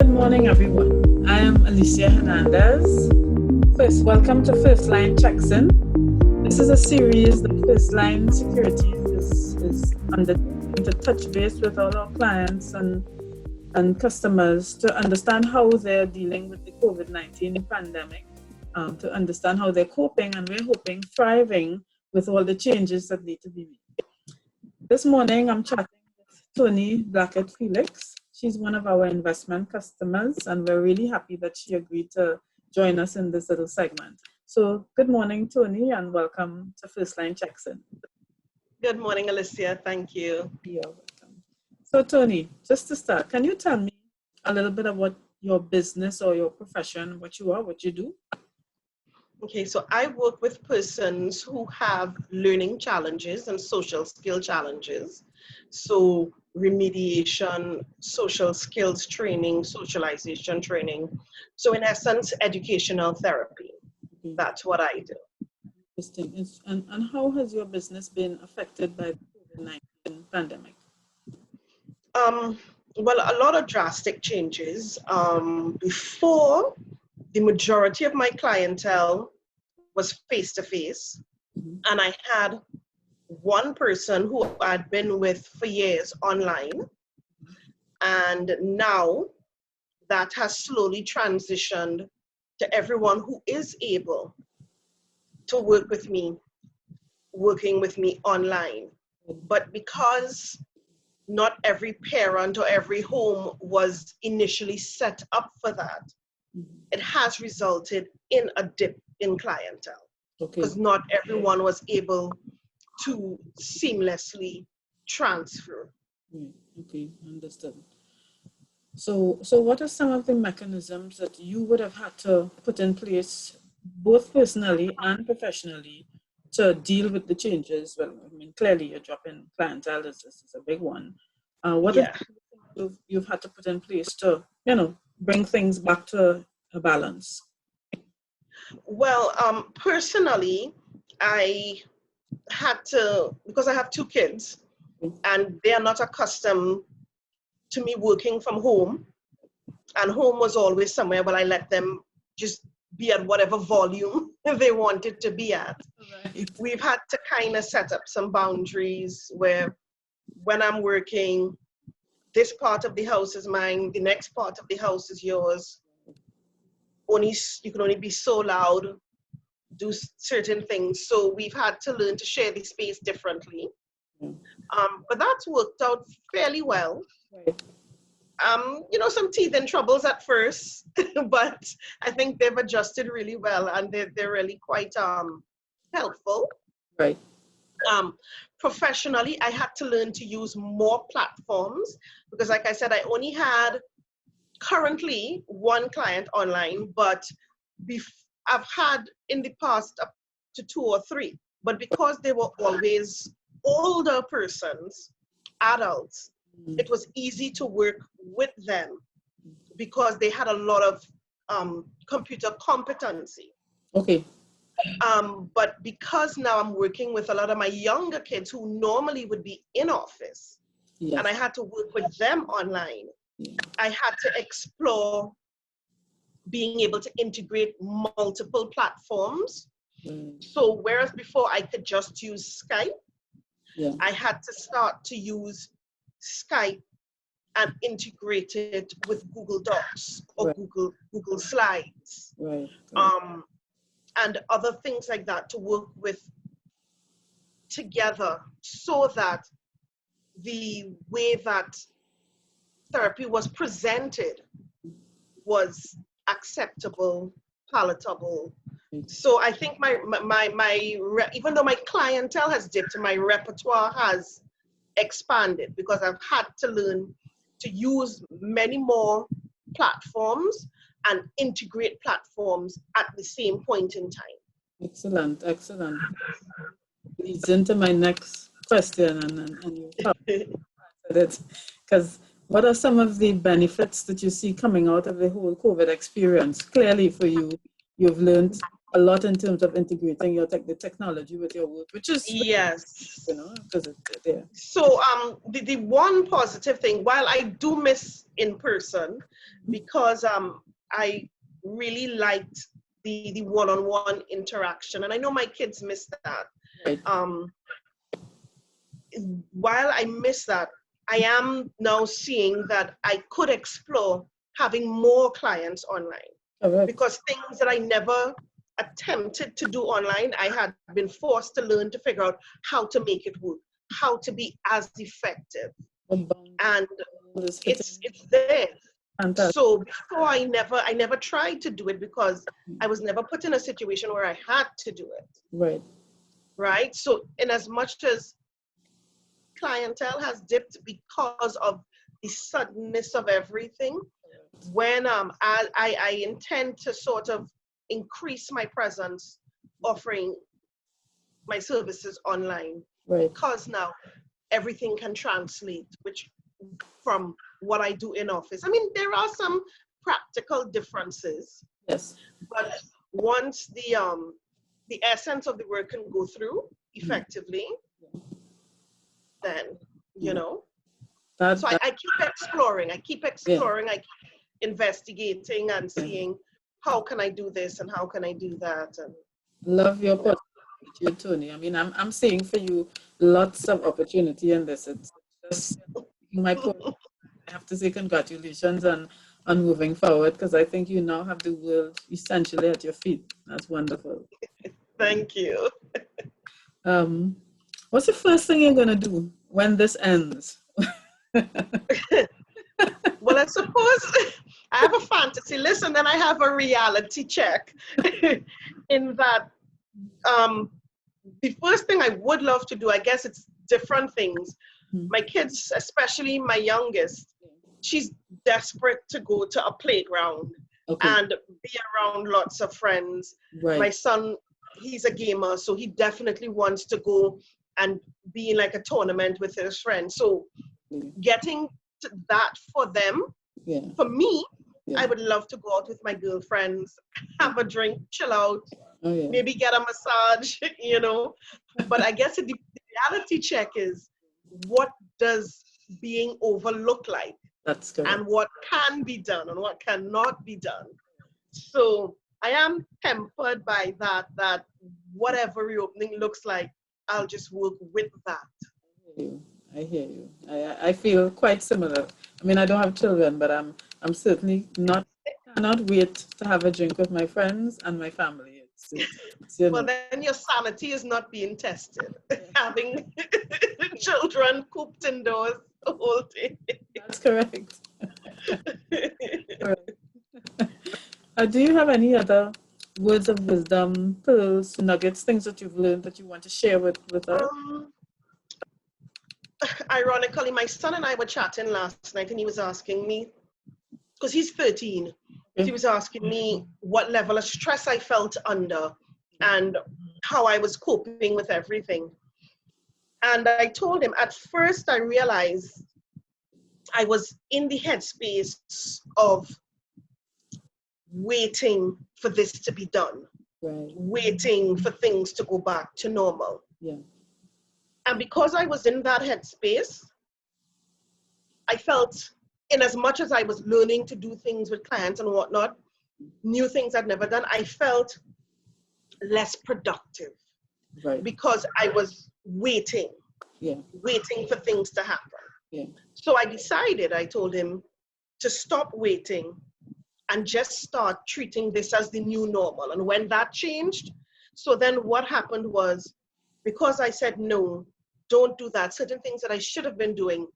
Good morning, everyone. I am Alicia Hernandez. First, welcome to Firstline Check-In. This is a series that Firstline Securities is undertaking to touch base with all our clients and customers to understand how they're dealing with the COVID-19 pandemic, to understand how they're coping, and we're hoping thriving with all the changes that need to be made. This morning, I'm chatting with Toni Blackett-Felix. She's one of our investment customers, and we're really happy that she agreed to join us in this little segment. So good morning, Toni, and welcome to Firstline Check-In. Good morning, Alicia. Thank you. You're welcome. So Toni, just to start, can you tell me a little bit of what your business or your profession, what you are, what you do? Okay, so I work with persons who have learning challenges and social skill challenges. So remediation, social skills training, socialization training. So in essence, educational therapy. Okay. That's what I do. Interesting. And how has your business been affected by the COVID-19 pandemic? Well, a lot of drastic changes. Before, the majority of my clientele was face-to-face, and I had one person who I'd been with for years online, and now that has slowly transitioned to everyone who is able to work with me, working with me online. But because not every parent or every home was initially set up for that, it has resulted in a dip in clientele. Because not everyone was able to seamlessly transfer. Okay, understood. So what are some of the mechanisms that you would have had to put in place, both personally and professionally, to deal with the changes? Well, I mean, clearly your drop in clientele is a big one. What are the things you've had to put in place to, bring things back to a balance? Well, personally, I had to, because I have two kids and they are not accustomed to me working from home, and home was always somewhere, but I let them just be at whatever volume they wanted to be at. Right. We've had to kind of set up some boundaries where when I'm working, this part of the house is mine, the next part of the house is yours. You can only be so loud, do certain things. So we've had to learn to share the space differently. But that's worked out fairly well. Right. Some teething troubles at first, but I think they've adjusted really well, and they're really quite helpful. Right. Professionally, I had to learn to use more platforms because, like I said, I only had currently one client online, but I've had in the past up to 2 or 3. But because they were always older persons, adults, it was easy to work with them because they had a lot of computer competency. Okay. But because now I'm working with a lot of my younger kids who normally would be in office, and I had to work with them online, I had to explore being able to integrate multiple platforms. So whereas before I could just use Skype, I had to start to use Skype and integrate it with Google Docs or Google Slides. And other things like that to work with together so that the way that therapy was presented was acceptable, palatable. So I think even though my clientele has dipped, my repertoire has expanded because I've had to learn to use many more platforms and integrate platforms at the same point in time. Excellent. Leads into my next question, and you answered it. Because what are some of the benefits that you see coming out of the whole COVID experience? Clearly for you, you've learned a lot in terms of integrating the technology with your work, which is, Yes. because it's there. So the one positive thing, while I do miss in person, because I really liked the one-on-one interaction, and I know my kids miss that. Right. While I miss that, I am now seeing that I could explore having more clients online. Correct. Because things that I never attempted to do online, I had been forced to learn to figure out how to make it work, how to be as effective. And it's there. Fantastic. So before I never tried to do it because I was never put in a situation where I had to do it. Right. Right. So in as much as clientele has dipped because of the suddenness of everything, when I intend to sort of increase my presence offering my services online. Right. Because now everything can translate, which from what I do in office. I mean, there are some practical differences. Yes. But once the essence of the work can go through effectively, then, so I keep exploring, I keep investigating and seeing how can I do this and how can I do that. And love your opportunity, Toni. I mean, I'm seeing for you lots of opportunity in this. It's just my point. I have to say congratulations on moving forward, because I think you now have the world essentially at your feet. That's wonderful. Thank you. What's the first thing you're going to do when this ends? Well, I suppose I have a fantasy list and then I have a reality check in that the first thing I would love to do, I guess it's different things. My kids, especially my youngest, she's desperate to go to a playground and be around lots of friends. Right. My son, he's a gamer, so he definitely wants to go and be in like a tournament with his friends. So getting to that for them, for me, I would love to go out with my girlfriends, have a drink, chill out, maybe get a massage, But I guess the reality check is, what does being over look like? That's correct. And what can be done and what cannot be done. So I am tempered by that whatever reopening looks like, I'll just work with that. I hear you. I feel quite similar. I mean, I don't have children, but I'm certainly cannot wait to have a drink with my friends and my family. Well, then your sanity is not being tested. Having children cooped indoors the whole day. That's correct. Do you have any other words of wisdom, pearls, nuggets, things that you've learned that you want to share with us? Ironically, my son and I were chatting last night, and he was asking me, because he's 13, he was asking me what level of stress I felt under and how I was coping with everything. And I told him, at first I realized I was in the headspace of waiting for this to be done, waiting for things to go back to normal. And because I was in that headspace, I felt, in as much as I was learning to do things with clients and whatnot, new things I'd never done, I felt less productive because I was waiting for things to happen. So I decided, I told him, to stop waiting and just start treating this as the new normal. And when that changed, so then what happened was, because I said, no, don't do that, certain things that I should have been doing,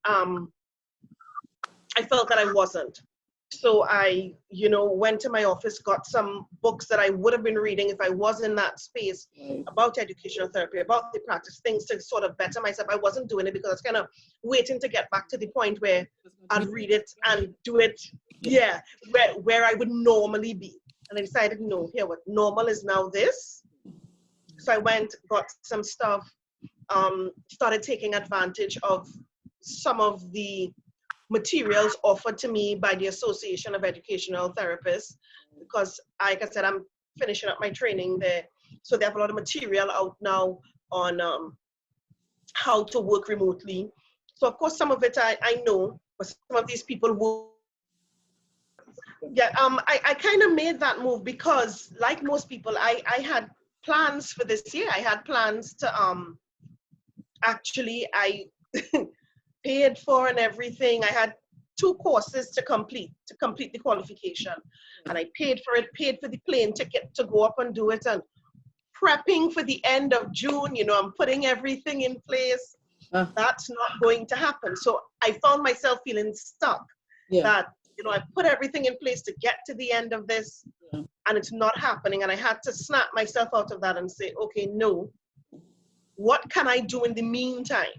I felt that I wasn't. So I, went to my office, got some books that I would have been reading if I was in that space about educational therapy, about the practice, things to sort of better myself. I wasn't doing it because I was kind of waiting to get back to the point where I'd read it and do it, where I would normally be. And I decided, no, here, what normal is now this. So I went, got some stuff, started taking advantage of some of the materials offered to me by the Association of Educational Therapists, because like I said, I'm finishing up my training there. So they have a lot of material out now on how to work remotely. So of course, some of it I know, but some of these people will. Yeah, I kind of made that move because, like most people, I had plans for this year. I had plans to actually I paid for and everything. I had 2 courses to complete the qualification, and I paid for it, paid for the plane ticket to go up and do it, and prepping for the end of June. You know, I'm putting everything in place. That's not going to happen. So I found myself feeling stuck. That, you know, I put everything in place to get to the end of this, and it's not happening. And I had to snap myself out of that and say, okay, no, what can I do in the meantime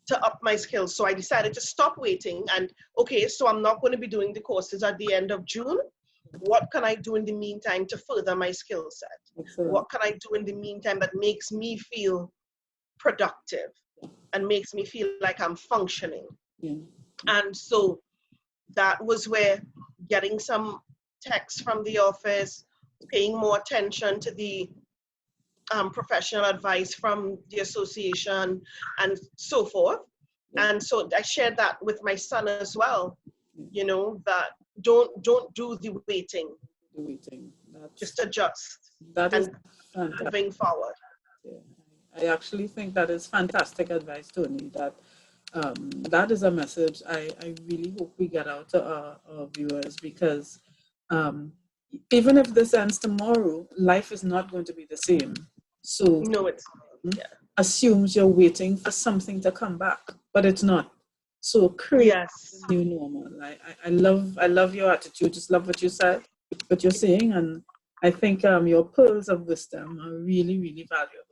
to up my skills? So I decided to stop waiting, and okay, so I'm not going to be doing the courses at the end of June. What can I do in the meantime to further my skill set? Excellent. What can I do in the meantime that makes me feel productive and makes me feel like I'm functioning? And so that was where getting some texts from the office, paying more attention to the professional advice from the association and so forth. And so I shared that with my son as well, you know, that don't do the waiting. Just adjust. That is and moving forward. I actually think that is fantastic advice, Toni. That is a message I really hope we get out to our viewers, because even if this ends tomorrow, life is not going to be the same. So no, it's assumes you're waiting for something to come back, but it's not. So create the new normal. I love your attitude. Just love what you said, what you're saying, and I think your pearls of wisdom are really, really valuable.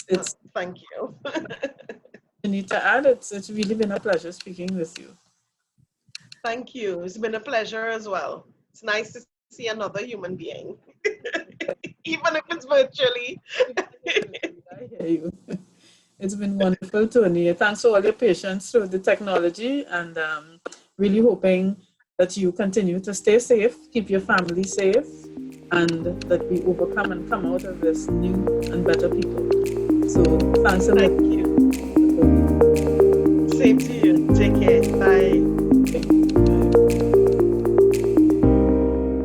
It's thank you. You need to add, it's really been a pleasure speaking with you. Thank you. It's been a pleasure as well. It's nice to see another human being, even if it's virtually. I hear you. It's been wonderful, Toni. Thanks for all your patience through the technology, and really hoping that you continue to stay safe, keep your family safe, and that we overcome and come out of this new and better people. So thanks a lot. Thank you. Same to you. Take care.